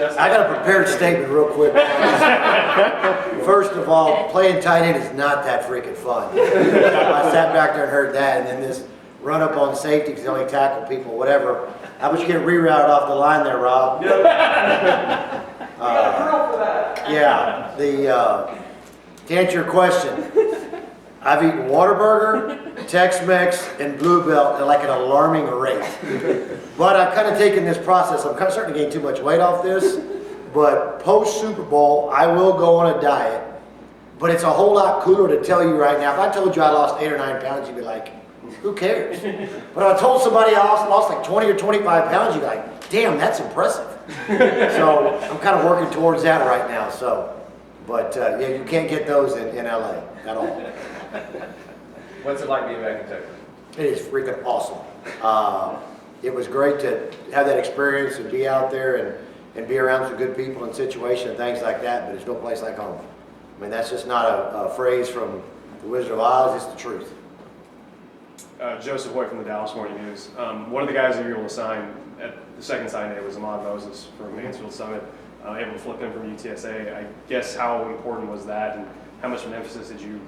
I got a prepared statement real quick. First of all, playing tight end is not that freaking fun. I sat back there and heard that, and then this run up on safety because they only tackle people, whatever. How much you get rerouted off the line there, Rob? Yep. You got a girl for that. Yeah. To answer your question, I've eaten Whataburger, Tex-Mex, and Blue Belt at like an alarming rate. But I've kind of taken this process. I'm kind of starting to gain too much weight off this. But post Super Bowl, I will go on a diet. But it's a whole lot cooler to tell you right now. If I told you I lost 8 or 9 pounds, you'd be like, who cares? But if I told somebody I lost like 20 or 25 pounds, you'd be like, damn, that's impressive. So I'm kind of working towards that right now. But yeah, you can't get those in LA at all. What's it like being back in Texas? It is freaking awesome. It was great to have that experience and be out there and be around some good people and situations and things like that, but there's no place like home. I mean, that's just not a phrase from the Wizard of Oz, it's the truth. Joseph Hoy from the Dallas Morning News. One of the guys that you were able to sign at the second signing day was Ishmael Moses from Mansfield Summit, able to flip him from UTSA. I guess how important was that, and how much of an emphasis did you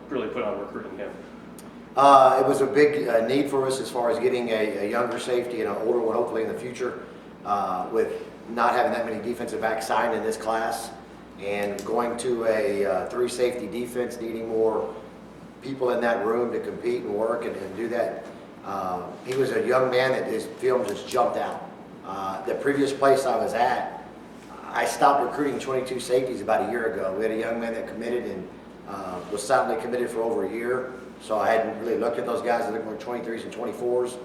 really put on recruiting him? It was a big need for us as far as getting a younger safety and an older one hopefully in the future, with not having that many defensive backs signed in this class and going to a 3 safety defense, needing more people in that room to compete and work and do that. He was a young man that his film just jumped out. The previous place I was at, I stopped recruiting 22 safeties about a year ago. We had a young man that committed and was silently committed for over a year. So I hadn't really looked at those guys. I looked more 23s and 24s.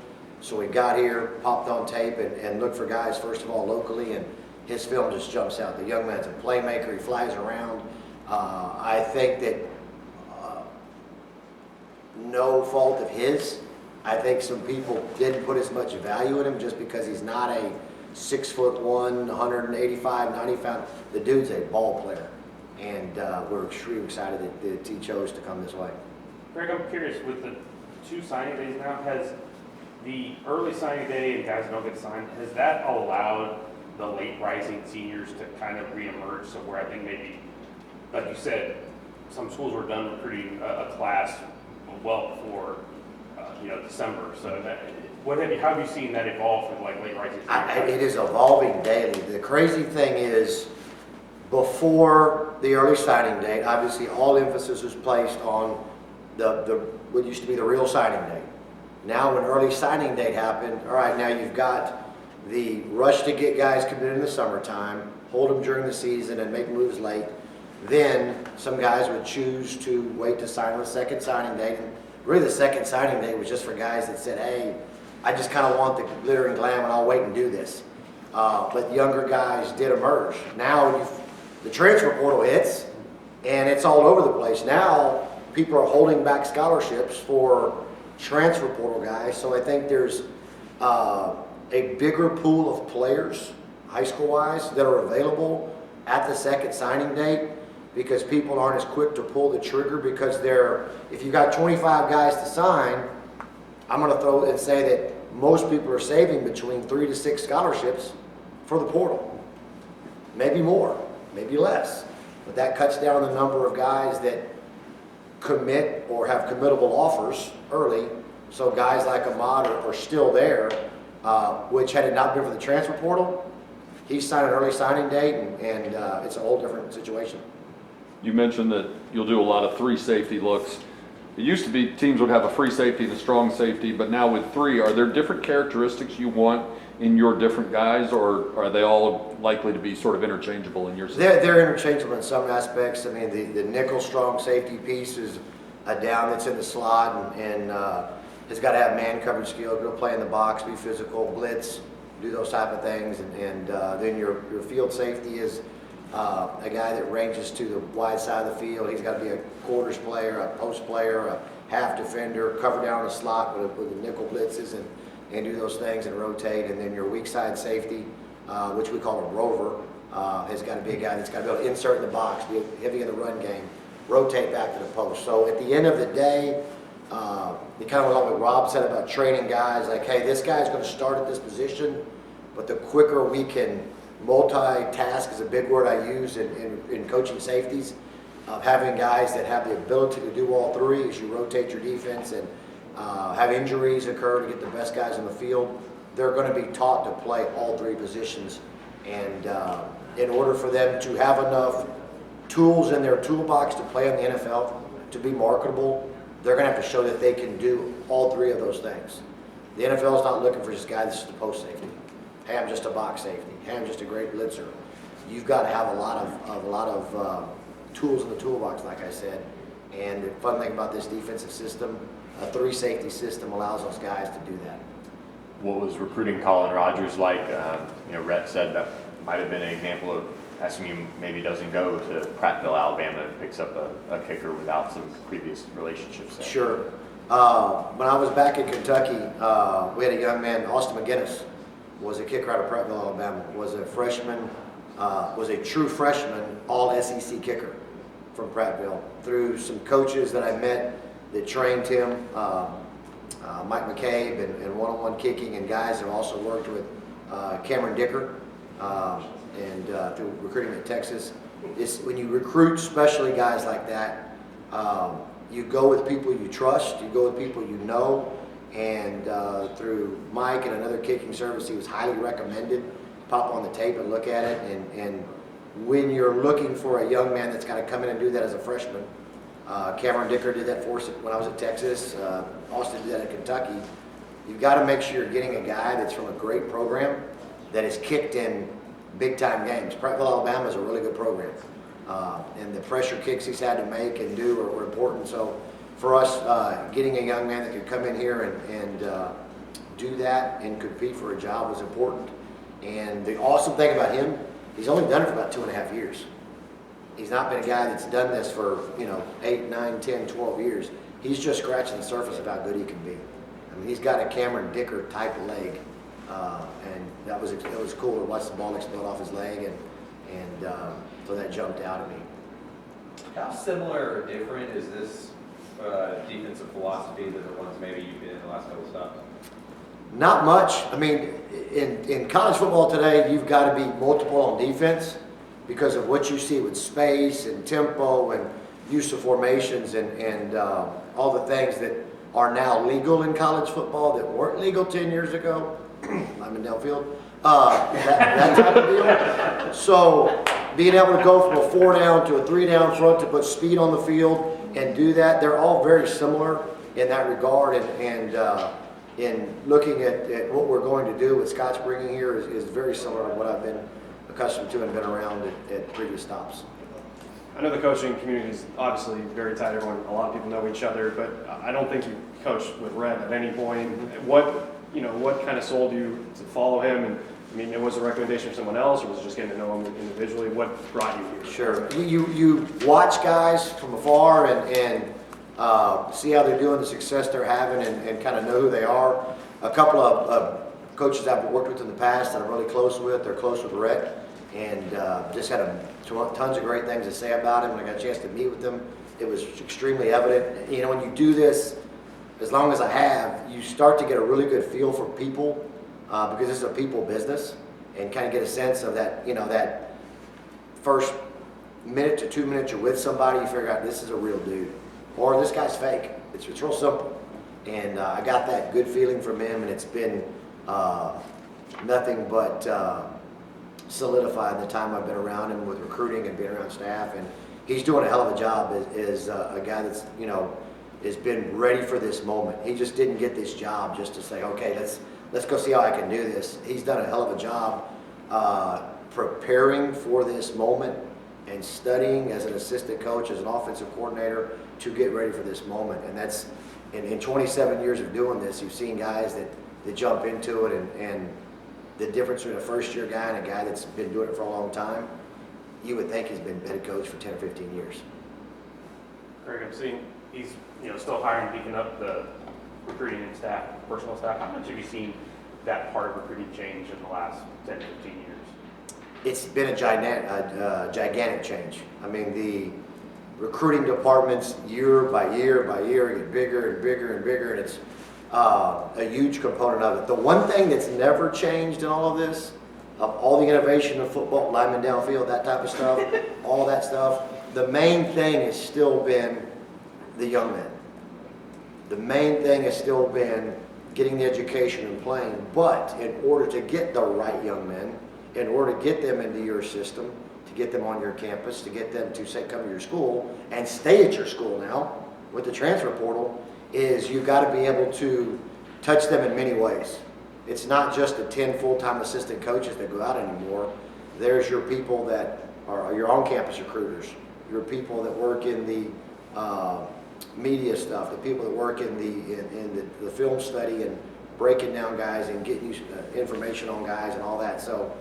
So we got here, popped on tape, and looked for guys, first of all, locally, and his film just jumps out. The young man's a playmaker. He flies around. I think that no fault of his, I think some people didn't put as much value in him just because he's not a 6'1", 185, 90 pound. The dude's a ball player. And we're extremely excited that he chose to come this way. Craig, I'm curious, with the 2 signing days now, has the early signing day and guys that don't get signed, has that allowed the late rising seniors to kind of reemerge? So where I think maybe, like you said, some schools were done recruiting a class well before December. So how have you seen that evolve from like late rising seniors? It is evolving daily. The crazy thing is, before the early signing date, obviously all emphasis was placed on the what used to be the real signing date. Now when early signing date happened, all right, now you've got the rush to get guys committed in the summertime, hold them during the season and make moves late. Then some guys would choose to wait to sign on the second signing date. And really the second signing date was just for guys that said, hey, I just kind of want the glitter and glam and I'll wait and do this. But younger guys did emerge. Now the transfer portal hits and it's all over the place. Now people are holding back scholarships for transfer portal guys. So I think there's a bigger pool of players, high school wise, that are available at the second signing date, because people aren't as quick to pull the trigger because if you got 25 guys to sign, I'm going to throw and say that most people are saving between 3 to 6 scholarships for the portal. Maybe more, maybe less. But that cuts down the number of guys that commit or have committable offers early. So guys like Ahmad are still there, which had it not been for the transfer portal, he's signed an early signing date and it's a whole different situation. You mentioned that you'll do a lot of 3 safety looks. It used to be teams would have a free safety and a strong safety, but now with 3, are there different characteristics you want in your different guys, or are they all likely to be sort of interchangeable in your system? They're interchangeable in some aspects. I mean, the nickel strong safety piece is a down that's in the slot and has got to have man coverage skills, go play in the box, be physical, blitz, do those type of things. And then your field safety is a guy that ranges to the wide side of the field. He's got to be a quarters player, a post player, a half defender, cover down the slot with the nickel blitzes and do those things and rotate. And then your weak side safety, which we call a rover, has got to be a guy that's got to be able to insert in the box, be heavy in the run game, rotate back to the post. So at the end of the day, it kind of like what Rob said about training guys, like, hey, this guy's going to start at this position, but the quicker we can multitask is a big word I use in coaching safeties, of having guys that have the ability to do all three as you rotate your defense and have injuries occur to get the best guys in the field. They're going to be taught to play all three positions, and in order for them to have enough tools in their toolbox to play in the NFL, to be marketable, they're going to have to show that they can do all three of those things. The NFL is not looking for just a guy that's just a post safety. Hey, I'm just a box safety. Hey, I'm just a great blitzer. You've got to have a lot of tools in the toolbox, like I said. And the fun thing about this defensive system, a three safety system allows those guys to do that. What was recruiting Colin Rogers like? Rhett said that might have been an example of SMU maybe doesn't go to Prattville, Alabama, and picks up a kicker without some previous relationships there. Sure. When I was back in Kentucky, we had a young man, Austin McGinnis, was a kicker out of Prattville, Alabama, was a freshman, was a true freshman, all SEC kicker from Prattville. Through some coaches that I met that trained him, Mike McCabe and one-on-one kicking, and guys that also worked with Cameron Dicker, and through recruiting at Texas. When you recruit especially guys like that, you go with people you trust, you go with people you know, and through Mike and another kicking service, he was highly recommended. Pop on the tape and look at it, and when you're looking for a young man that's got to come in and do that as a freshman, Cameron Dicker did that for us when I was at Texas. Austin did that at Kentucky. You've got to make sure you're getting a guy that's from a great program that has kicked in big-time games. Prattville, Alabama is a really good program. And the pressure kicks he's had to make and do were important. So for us, getting a young man that could come in here and do that and compete for a job was important. And the awesome thing about him, he's only done it for about 2.5 years. He's not been a guy that's done this for 8, 9, 10, 12 years. He's just scratching the surface of how good he can be. I mean, he's got a Cameron Dicker type leg, and it was cool to watch the ball explode off his leg, and so that jumped out at me. How similar or different is this defensive philosophy to the ones maybe you've been in the last couple of stops? Not much. I mean, in college football today, you've got to be multiple on defense because of what you see with space and tempo and use of formations and all the things that are now legal in college football that weren't legal 10 years ago. I'm in Delfield. That type of deal. So being able to go from a 4 down to a 3 down front to put speed on the field and do that, they're all very similar in that regard. And in looking at what we're going to do, what Scott's bringing here is very similar to what I've been accustomed to and been around at previous stops. I know the coaching community is obviously very tight. A lot of people know each other, but I don't think you coached with Red at any point. What kind of sold you to follow him? And I mean, it was a recommendation from someone else, or was it just getting to know him individually? What brought you here? Sure. You watch guys from afar and see how they're doing, the success they're having, and kind of know who they are. A couple of coaches I've worked with in the past that I'm really close with, they're close with Rhett, and just had tons of great things to say about him. When I got a chance to meet with them, it was extremely evident. When you do this, as long as I have, you start to get a really good feel for people because this is a people business, and kind of get a sense of that, that first minute to 2 minutes you're with somebody, you figure out this is a real dude, or this guy's fake. It's real simple. And I got that good feeling from him, and it's been nothing but solidified the time I've been around him with recruiting and being around staff. And he's doing a hell of a job as a guy that's, has been ready for this moment. He just didn't get this job just to say, okay, let's go see how I can do this. He's done a hell of a job preparing for this moment and studying as an assistant coach, as an offensive coordinator, to get ready for this moment. And that's, in 27 years of doing this, you've seen guys that jump into it, and the difference between a first-year guy and a guy that's been doing it for a long time, you would think he's been head coach for 10 or 15 years. Craig, I'm seeing he's still hiring, beefing up the recruiting and staff, personal staff. How much have you seen that part of recruiting change in the last 10, 15 years? It's been a gigantic change. I mean, the recruiting departments year by year by year get bigger and bigger and bigger, and it's a huge component of it. The one thing that's never changed in all of this of all the innovation of football, linemen downfield, that type of stuff, all that stuff, the main thing has still been the young men. The main thing has still been getting the education and playing, but in order to get the right young men, in order to get them into your system, to get them on your campus, to get them to say, come to your school and stay at your school now with the transfer portal, is you've got to be able to touch them in many ways. It's not just the 10 full-time assistant coaches that go out anymore. There's your people that are your on-campus recruiters, your people that work in the media stuff, the people that work in the film study and breaking down guys and getting you information on guys and all that. So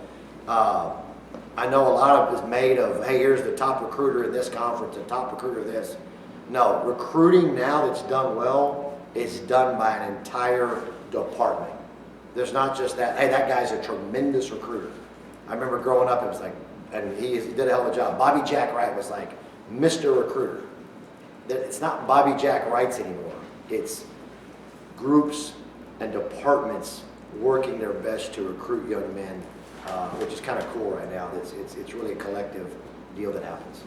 I know a lot of it is made of, hey, here's the top recruiter in this conference, the top recruiter of this. No, recruiting now that's done well is done by an entire department. There's not just that, hey, that guy's a tremendous recruiter. I remember growing up, it was like, and he did a hell of a job. Bobby Jack Wright was like Mr. Recruiter. It's not Bobby Jack Wrights anymore. It's groups and departments working their best to recruit young men, which is kind of cool right now. It's really a collective deal that happens.